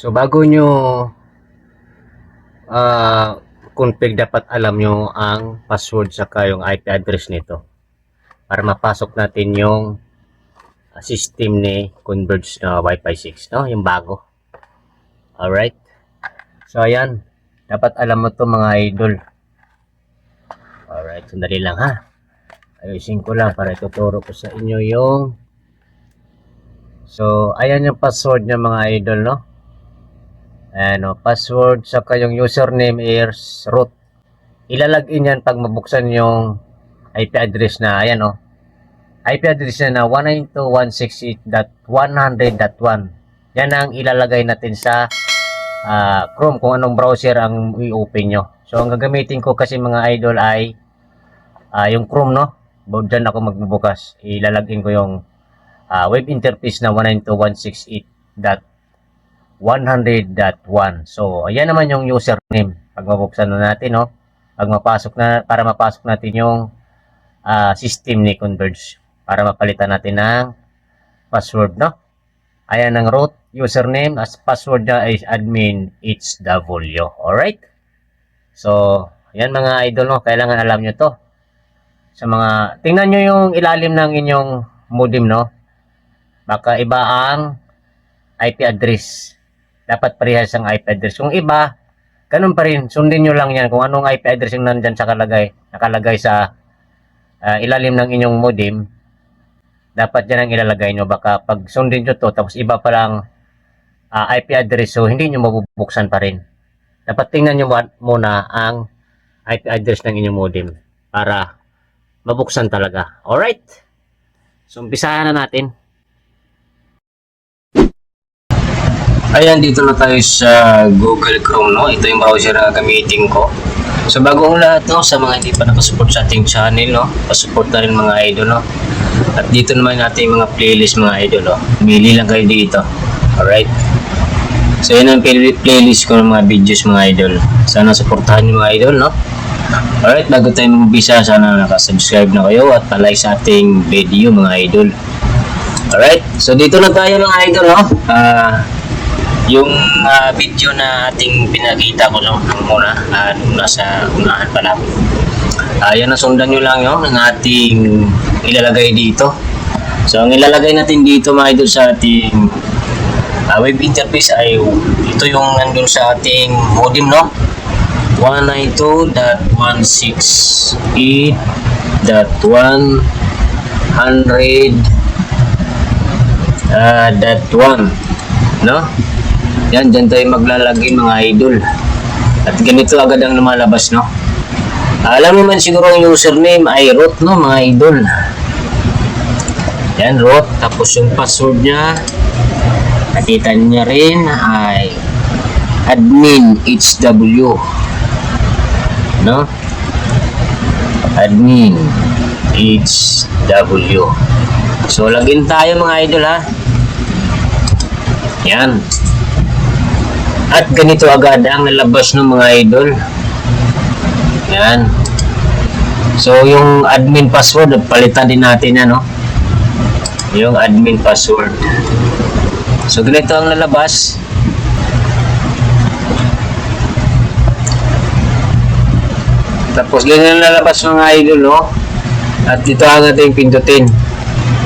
So bago nyo config, dapat alam nyo ang password saka yung IP address nito para mapasok natin yung system ni Converge na Wi-Fi 6, no? Yung bago. Alright. So ayan, dapat alam mo to mga idol. Alright, sandali lang ha. Ayusin ko lang para ituturo ko sa inyo yung ayan yung password niya mga idol, no? Ayan o, password saka yung username is root. Ilalagin yan pag mabuksan yung IP address na, ayan o. IP address na 192.168.100.1. Yan ang ilalagay natin sa Chrome kung anong browser ang i-open nyo. So ang gagamitin ko kasi mga idol ay yung Chrome, no? Diyan ako magbubukas. Ilalagin ko yung web interface na 192.168.100.1. So ayan naman yung username. Pag mabuksan na natin, no? Pag mapasok na, para mapasok natin yung system ni Converge para mapalitan natin ng password, no? Ayan ang root, username, as password niya is admin HW. Alright? So, ayan mga idol, no? Kailangan alam nyo to. Sa mga, tingnan nyo yung ilalim ng inyong modem, no? Baka iba ang IP address. Dapat parehas ang IP address. Kung iba, ganun pa rin. Sundin nyo lang yan kung anong IP address yung nandyan sa nakalagay sa ilalim ng inyong modem. Dapat yan ang ilalagay nyo. Baka pag sundin nyo to, tapos iba pa lang IP address, so hindi nyo mabubuksan pa rin. Dapat tingnan nyo muna ang IP address ng inyong modem para mabuksan talaga. Alright? So, umpisahan na natin. Ayan, dito na tayo sa Google Chrome, no? Ito yung browser na gamitin ko. So, bago ang lahat, no? Sa mga hindi pa nakasupport sa ating channel, no? Pasupport na rin mga idol, no? At dito naman natin yung mga playlist mga idol, no? Pili lang kayo dito. Alright? So, yun ang playlist ko ng mga videos mga idol. Sana supportahan nyo mga idol, no? Alright, bago tayo mag-umpisa, sana nakasubscribe na kayo at palike sa ating video mga idol. Alright, so dito na tayo mga idol, no? Yung video na ating pinakita ko lang muna, nasa unahan pa lang. Yan, nasundan nyo lang yun, ang ating ilalagay dito. So, ang ilalagay natin dito mga idol sa ating web interface ay ito yung nandun sa ating modem, no? 192.168.100.1, no? Yan, dyan tayo maglalagay mga idol. At ganito agad ang lumalabas, no? Alam naman siguro ang username ay root, no mga idol? Yan, root. Tapos yung password niya, nakita niya rin ay admin HW, no? Admin HW. So, login tayo mga idol, ha? Yan. At ganito agad ang nalabas ng mga idol. Yan. So, yung admin password, palitan din natin yan, no? Yung admin password. So, ganito ang nalabas. Tapos, ganyan ang nalabas mga idol, no? At dito ang ating pindutin.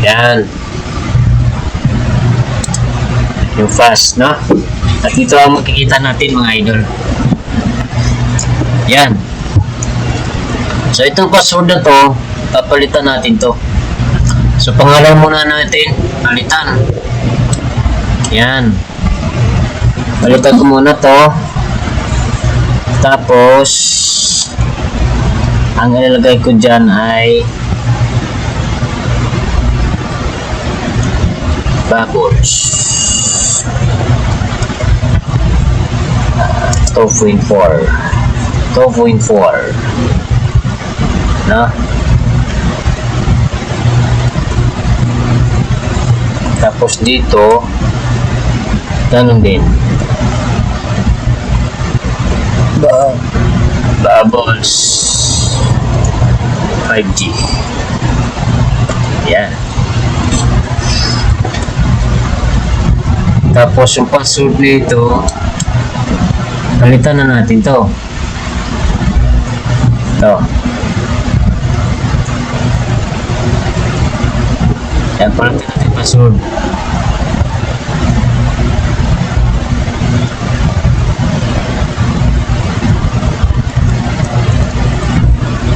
Yan. Yung fast, no? At dito ang makikita natin mga idol. Yan. So, itong password na to, papalitan natin to. So, pangalan muna natin, palitan. Yan. Palitan ko muna to. Tapos, ang ilalagay ko dyan ay bubbles. 2.4, no? Tapos dito ganun din, bubbles 5G. Yan. Tapos yung password nito, palitan na natin to. Ito. Yan, palitan natin password.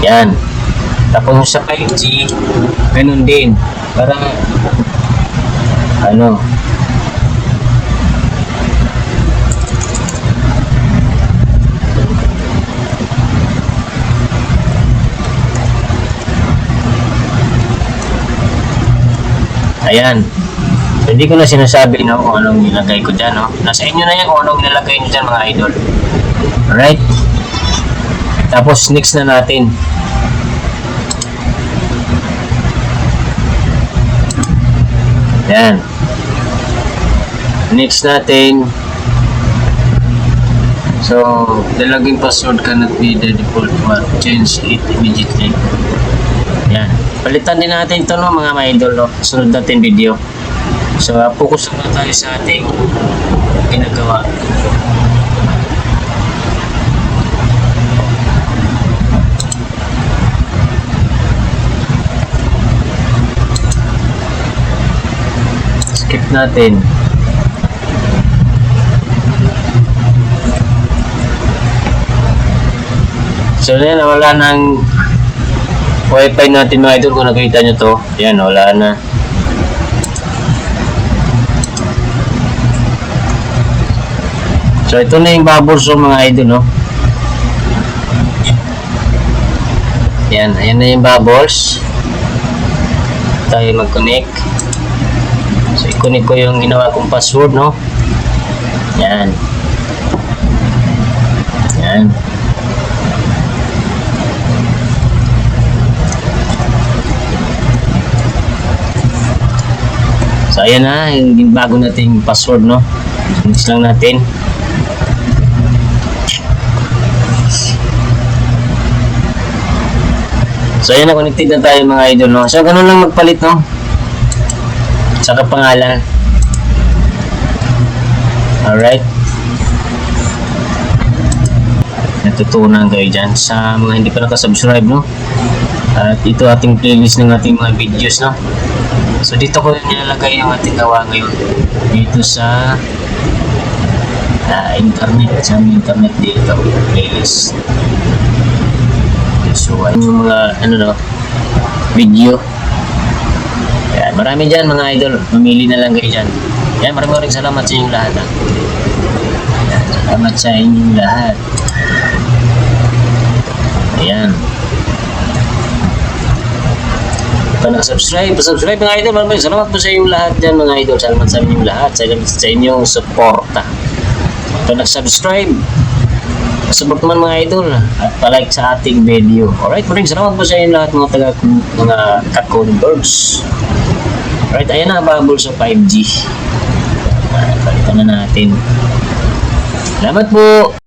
Yan. Tapos sa 5G, ganun din. Para, ano, ayan. Hindi ko na sinasabi, no, kung anong nilagay ko dyan, no. Nasa inyo na yan kung anong nilagay nyo dyan, mga idol. Alright? Tapos, next na natin. Yan. Next natin. So, the login password cannot be the default one. Change it immediately. Yan. Palitan din natin ito, no, mga idol, no. Sunod natin video. So, focus na tayo sa ating ginagawa. Skip natin. So, yan, wala ng wifi natin, mga idol. Kung nakita nyo to, yan, wala na. So, ito na yung bubbles, so, mga idol, no? Yan, ayan na yung bubbles. Tayo mag-connect. So, i-connect ko yung ginawa kong password, no? Yan. Yan. So, ayan na, yung bago nating password, no? Next lang natin. So, ayan na, connected na tayo, mga idol, no? So, ganun lang magpalit, no? Saka pangalan. Alright. Natutunan kayo dyan sa mga hindi pa nakasubscribe, no? At ito ating playlist ng ating mga videos, no? So, dito ko nilalagay yung ating gawa ngayon. Dito sa internet. Sa internet dito. Playlist. So, yung mga, ano, no? Video. Yan, marami dyan, mga idol. Mamili na lang kayo dyan. Yan, maraming salamat sa inyong lahat. Yan, salamat sa inyong lahat. Ayan. Pa nakasubscribe, pasubscribe, mga idol. Maraming salamat po sa inyong lahat dyan, mga idol. Salamat sa inyong lahat. Salamat sa inyong suporta. Pa nagsubscribe, support naman, mga idol, at palike sa ating video. Alright, maraming salamat po sa inyong lahat, mga ka-converts. Alright, ayan na, bubbles sa 5G. Palitan na natin. Salamat po!